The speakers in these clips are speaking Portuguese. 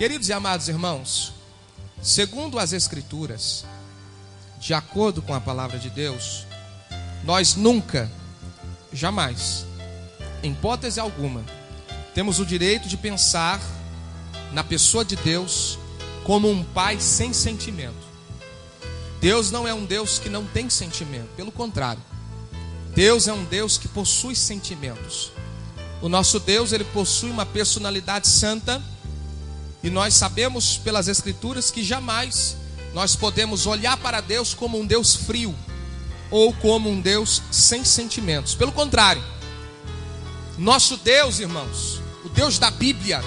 Queridos e amados irmãos, segundo as Escrituras, de acordo com a palavra de Deus, nós nunca, jamais, em hipótese alguma, temos o direito de pensar na pessoa de Deus como um pai sem sentimento. Deus não é um Deus que não tem sentimento, pelo contrário, Deus é um Deus que possui sentimentos. O nosso Deus, ele possui uma personalidade santa, e nós sabemos pelas Escrituras que jamais nós podemos olhar para Deus como um Deus frio ou como um Deus sem sentimentos. Pelo contrário, nosso Deus, irmãos, o Deus da Bíblia,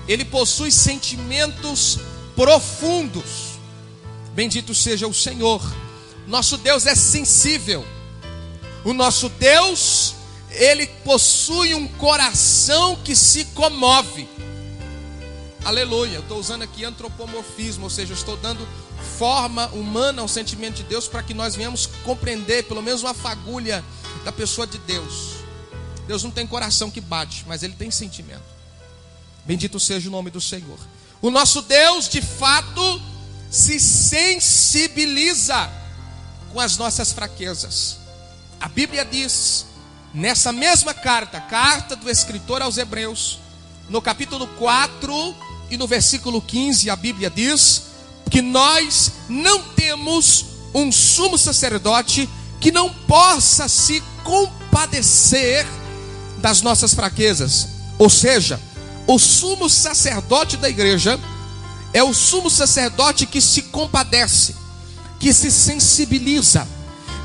ele possui sentimentos profundos. Bendito seja o Senhor. Nosso Deus é sensível. O nosso Deus, ele possui um coração que se comove. Aleluia, eu estou usando aqui antropomorfismo, ou seja, eu estou dando forma humana ao sentimento de Deus para que nós venhamos compreender pelo menos uma fagulha da pessoa de Deus. Deus não tem coração que bate, mas ele tem sentimento. Bendito seja o nome do Senhor. O nosso Deus, de fato, se sensibiliza com as nossas fraquezas. A Bíblia diz, nessa mesma carta do escritor aos Hebreus, no capítulo 4 e no versículo 15, a Bíblia diz que nós não temos um sumo sacerdote que não possa se compadecer das nossas fraquezas. Ou seja, o sumo sacerdote da igreja é o sumo sacerdote que se compadece, que se sensibiliza,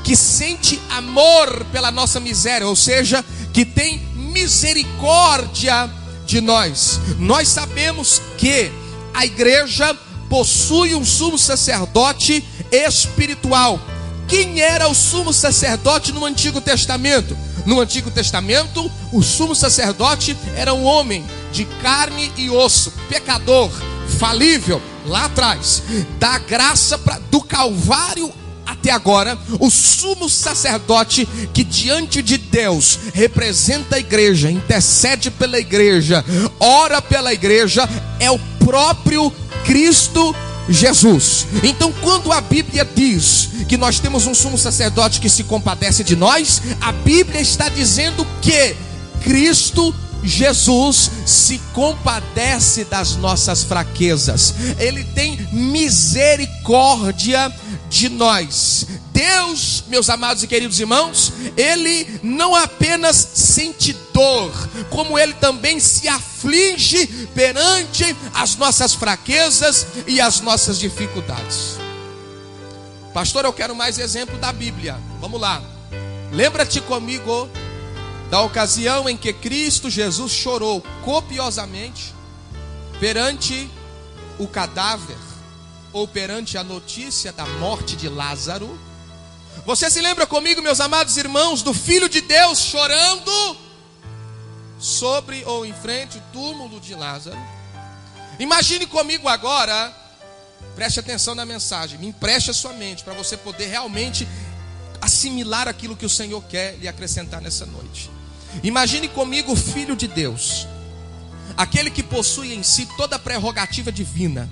que sente amor pela nossa miséria, ou seja, que tem misericórdia de nós. Nós sabemos que a igreja possui um sumo sacerdote espiritual. Quem era o sumo sacerdote no Antigo Testamento? No Antigo Testamento, o sumo sacerdote era um homem de carne e osso, pecador, falível, lá atrás, da graça do Calvário até agora, o sumo sacerdote que diante de Deus representa a igreja, intercede pela igreja, ora pela igreja, é o próprio Cristo Jesus. Então, quando a Bíblia diz que nós temos um sumo sacerdote que se compadece de nós, a Bíblia está dizendo que Cristo Jesus se compadece das nossas fraquezas. Ele tem misericórdia de nós. Deus, meus amados e queridos irmãos, ele não apenas sente dor, como ele também se aflige perante as nossas fraquezas e as nossas dificuldades. Pastor, eu quero mais exemplo da Bíblia. Vamos lá. Lembra-te comigo da ocasião em que Cristo Jesus chorou copiosamente perante o cadáver, ou perante a notícia da morte de Lázaro. Você se lembra comigo, meus amados irmãos, do Filho de Deus chorando sobre ou em frente o túmulo de Lázaro? Imagine comigo agora, preste atenção na mensagem, me empreste a sua mente para você poder realmente assimilar aquilo que o Senhor quer lhe acrescentar nessa noite. Imagine comigo o Filho de Deus, aquele que possui em si toda a prerrogativa divina,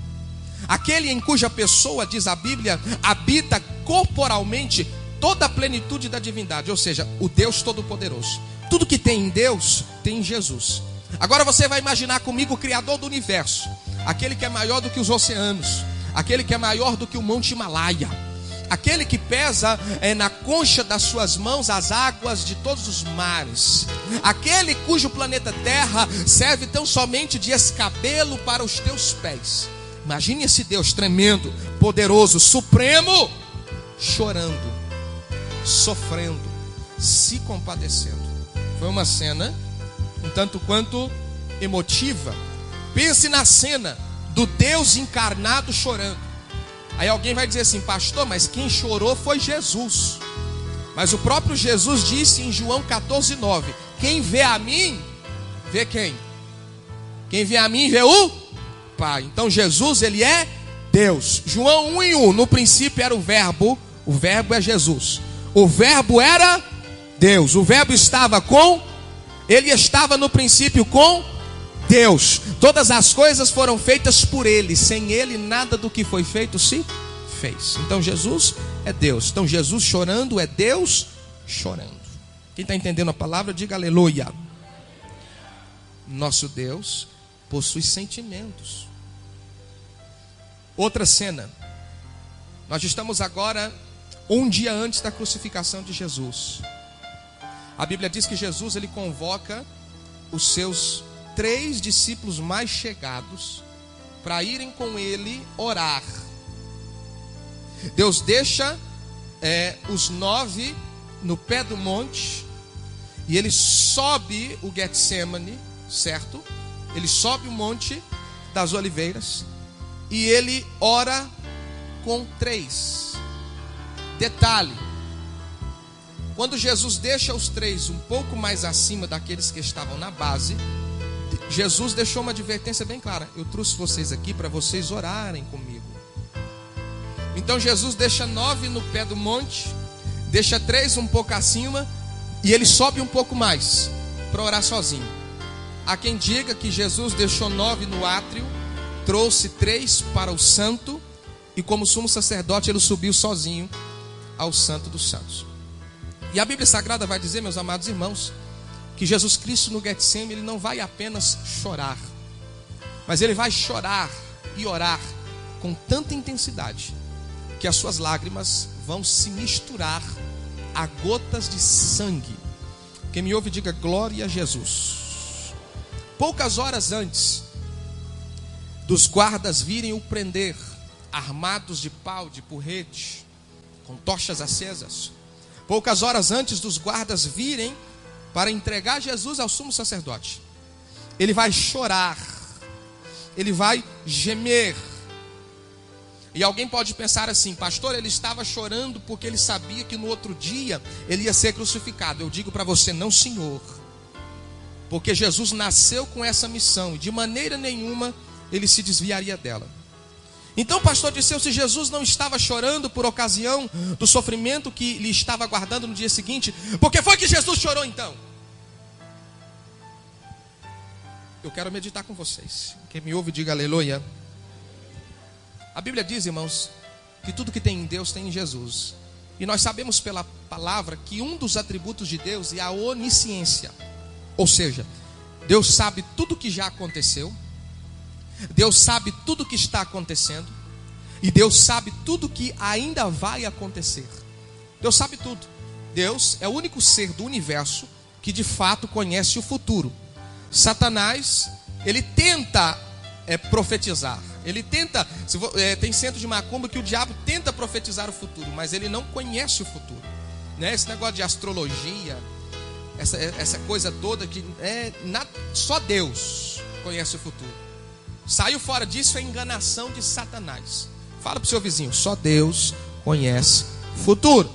aquele em cuja pessoa, diz a Bíblia, habita corporalmente toda a plenitude da divindade, ou seja, o Deus Todo-Poderoso. Tudo que tem em Deus, tem em Jesus. Agora você vai imaginar comigo o Criador do universo, aquele que é maior do que os oceanos, aquele que é maior do que o Monte Himalaia, aquele que pesa na concha das suas mãos as águas de todos os mares, aquele cujo planeta Terra serve tão somente de escabelo para os teus pés. Imagine esse Deus tremendo, poderoso, supremo, chorando, sofrendo, se compadecendo. Foi uma cena um tanto quanto emotiva. Pense na cena do Deus encarnado chorando. Aí alguém vai dizer assim: pastor, mas quem chorou foi Jesus. Mas o próprio Jesus disse em João 14:9: quem vê a mim, vê quem? Quem vê a mim, vê o Pai. Então Jesus, ele é Deus. João 1:1, no princípio era o verbo é Jesus. O verbo era Deus. O verbo estava ele estava no princípio com Deus. Todas as coisas foram feitas por Ele. Sem Ele, nada do que foi feito se fez. Então Jesus é Deus. Então Jesus chorando é Deus chorando. Quem está entendendo a palavra, diga aleluia. Nosso Deus possui sentimentos. Outra cena. Nós estamos agora um dia antes da crucificação de Jesus. A Bíblia diz que Jesus ele convoca os seus 3 discípulos mais chegados para irem com ele orar. Deus deixa os 9 no pé do monte e ele sobe o Getsemane, certo? Ele sobe o monte das oliveiras e ele ora com 3. Detalhe: quando Jesus deixa os 3 um pouco mais acima daqueles que estavam na base, Jesus deixou uma advertência bem clara: eu trouxe vocês aqui para vocês orarem comigo. Então Jesus deixa 9 no pé do monte, deixa 3 um pouco acima, e ele sobe um pouco mais para orar sozinho. Há quem diga que Jesus deixou 9 no átrio, trouxe 3 para o santo, e como sumo sacerdote ele subiu sozinho ao santo dos santos. E a Bíblia Sagrada vai dizer, meus amados irmãos, que Jesus Cristo no Getsemane ele não vai apenas chorar, mas ele vai chorar e orar com tanta intensidade que as suas lágrimas vão se misturar a gotas de sangue. Quem me ouve diga glória a Jesus. Poucas horas antes dos guardas virem o prender, armados de pau, de porrete, com tochas acesas, poucas horas antes dos guardas virem para entregar Jesus ao sumo sacerdote, ele vai chorar, ele vai gemer. E alguém pode pensar assim: pastor, ele estava chorando porque ele sabia que no outro dia ele ia ser crucificado. Eu digo para você, não senhor, porque Jesus nasceu com essa missão e de maneira nenhuma ele se desviaria dela. Então, pastor Disseu, se Jesus não estava chorando por ocasião do sofrimento que lhe estava aguardando no dia seguinte, por que foi que Jesus chorou então? Eu quero meditar com vocês. Quem me ouve, diga aleluia. A Bíblia diz, irmãos, que tudo que tem em Deus tem em Jesus. E nós sabemos pela palavra que um dos atributos de Deus é a onisciência. Ou seja, Deus sabe tudo que já aconteceu, Deus sabe tudo que está acontecendo, e Deus sabe tudo que ainda vai acontecer. Deus sabe tudo. Deus é o único ser do universo que de fato conhece o futuro. Satanás, ele tenta profetizar. Ele tenta, tem centro de macumba que o diabo tenta profetizar o futuro, mas ele não conhece o futuro, né? Esse negócio de astrologia, essa coisa toda que só Deus conhece o futuro. Saiu fora disso é enganação de Satanás. Fala para o seu vizinho: só Deus conhece o futuro.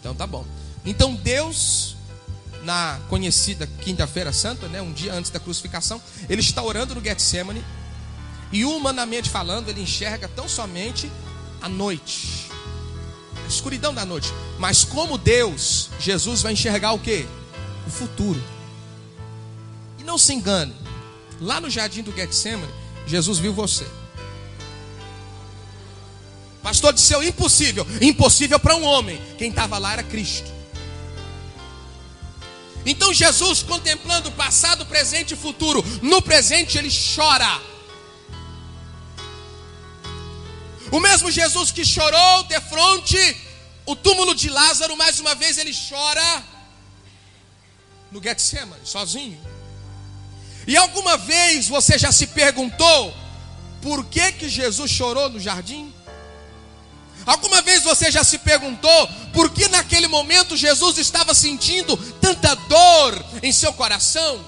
Então tá bom. Então Deus, na conhecida quinta-feira santa, né, um dia antes da crucificação, ele está orando no Getsemane. E humanamente falando, ele enxerga tão somente a noite, a escuridão da noite. Mas como Deus, Jesus vai enxergar o quê? O futuro. E não se engane, lá no jardim do Getsemane, Jesus viu você. Pastor Disseu, impossível. Impossível para um homem. Quem estava lá era Cristo. Então Jesus, contemplando o passado, presente e futuro, no presente ele chora. O mesmo Jesus que chorou defronte o túmulo de Lázaro, mais uma vez ele chora no Getsemane, sozinho. E alguma vez você já se perguntou por que Jesus chorou no jardim? Alguma vez você já se perguntou por que naquele momento Jesus estava sentindo tanta dor em seu coração?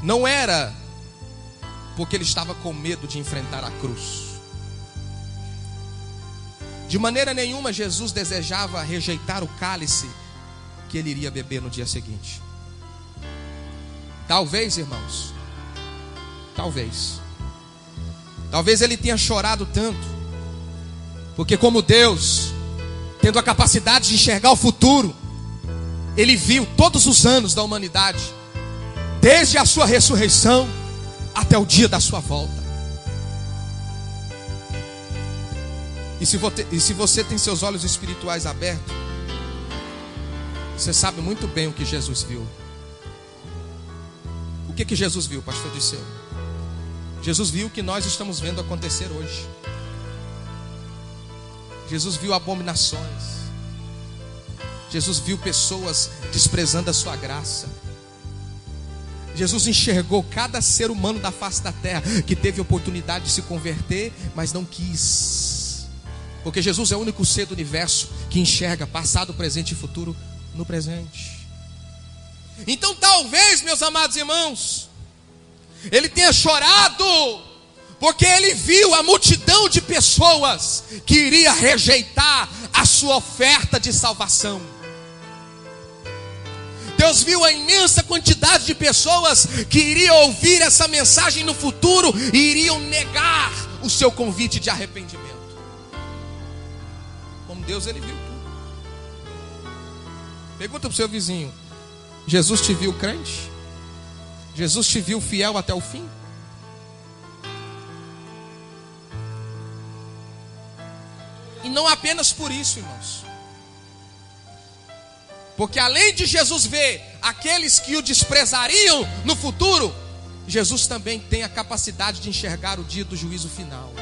Não era porque ele estava com medo de enfrentar a cruz. De maneira nenhuma Jesus desejava rejeitar o cálice que ele iria beber no dia seguinte. Talvez, irmãos, talvez ele tenha chorado tanto, porque como Deus, tendo a capacidade de enxergar o futuro, Ele viu todos os anos da humanidade, desde a sua ressurreição até o dia da sua volta. E se você tem seus olhos espirituais abertos, você sabe muito bem o que Jesus viu. O que Jesus viu, pastor Disseu? Jesus viu o que nós estamos vendo acontecer hoje. Jesus viu abominações. Jesus viu pessoas desprezando a sua graça. Jesus enxergou cada ser humano da face da terra que teve oportunidade de se converter, mas não quis. Porque Jesus é o único ser do universo que enxerga passado, presente e futuro no presente. Então talvez, meus amados irmãos, ele tenha chorado porque ele viu a multidão de pessoas que iria rejeitar a sua oferta de salvação. Deus viu a imensa quantidade de pessoas que iriam ouvir essa mensagem no futuro e iriam negar o seu convite de arrependimento. Como Deus, ele viu tudo. Pergunta para o seu vizinho: Jesus te viu crente? Jesus te viu fiel até o fim? E não apenas por isso, irmãos. Porque além de Jesus ver aqueles que o desprezariam no futuro, Jesus também tem a capacidade de enxergar o dia do juízo final.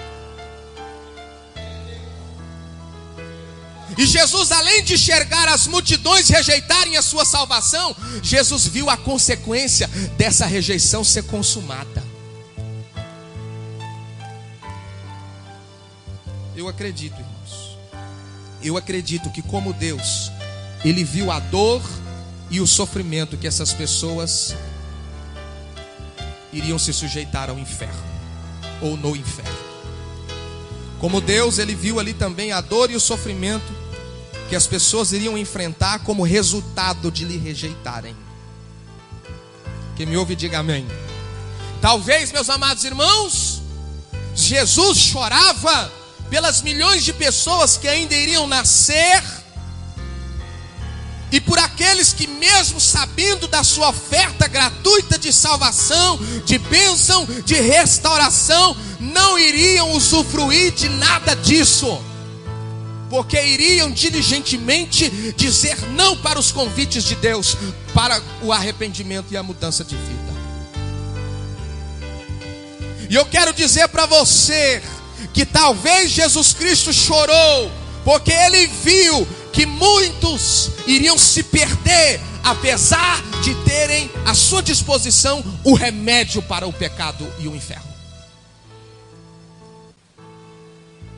E Jesus, além de enxergar as multidões rejeitarem a sua salvação, Jesus viu a consequência dessa rejeição ser consumada. Eu acredito, irmãos, eu acredito que como Deus, ele viu a dor e o sofrimento que essas pessoas iriam se sujeitar ao inferno, ou no inferno. Como Deus, ele viu ali também a dor e o sofrimento que as pessoas iriam enfrentar como resultado de lhe rejeitarem. Quem me ouve, diga amém. Talvez, meus amados irmãos, Jesus chorava pelas milhões de pessoas que ainda iriam nascer, e por aqueles que, mesmo sabendo da sua oferta gratuita de salvação, de bênção, de restauração, não iriam usufruir de nada disso, porque iriam diligentemente dizer não para os convites de Deus, para o arrependimento e a mudança de vida. E eu quero dizer para você que talvez Jesus Cristo chorou porque ele viu que muitos iriam se perder, apesar de terem à sua disposição o remédio para o pecado e o inferno.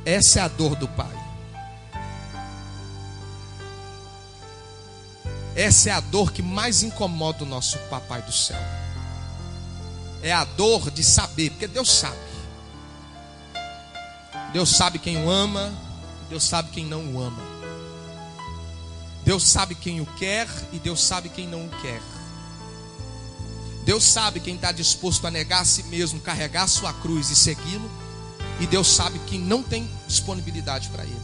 Essa é a dor do Pai. Essa é a dor que mais incomoda o nosso Papai do céu. É a dor de saber, porque Deus sabe. Deus sabe quem o ama, Deus sabe quem não o ama. Deus sabe quem o quer e Deus sabe quem não o quer. Deus sabe quem está disposto a negar a si mesmo, carregar a sua cruz e segui-lo. E Deus sabe quem não tem disponibilidade para ele.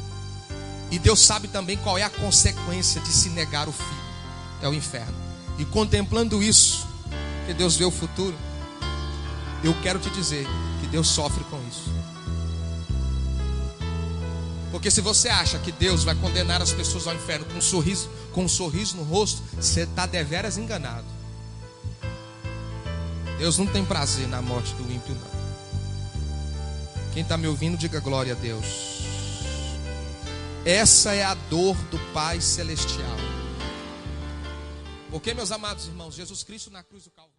E Deus sabe também qual é a consequência de se negar o filho. É o inferno. E contemplando isso, que Deus vê o futuro, eu quero te dizer que Deus sofre com isso. Porque se você acha que Deus vai condenar as pessoas ao inferno com um sorriso no rosto, você está deveras enganado. Deus não tem prazer na morte do ímpio, não. Quem está me ouvindo, diga glória a Deus. Essa é a dor do Pai Celestial. Porque, meus amados irmãos, Jesus Cristo na cruz do Calvário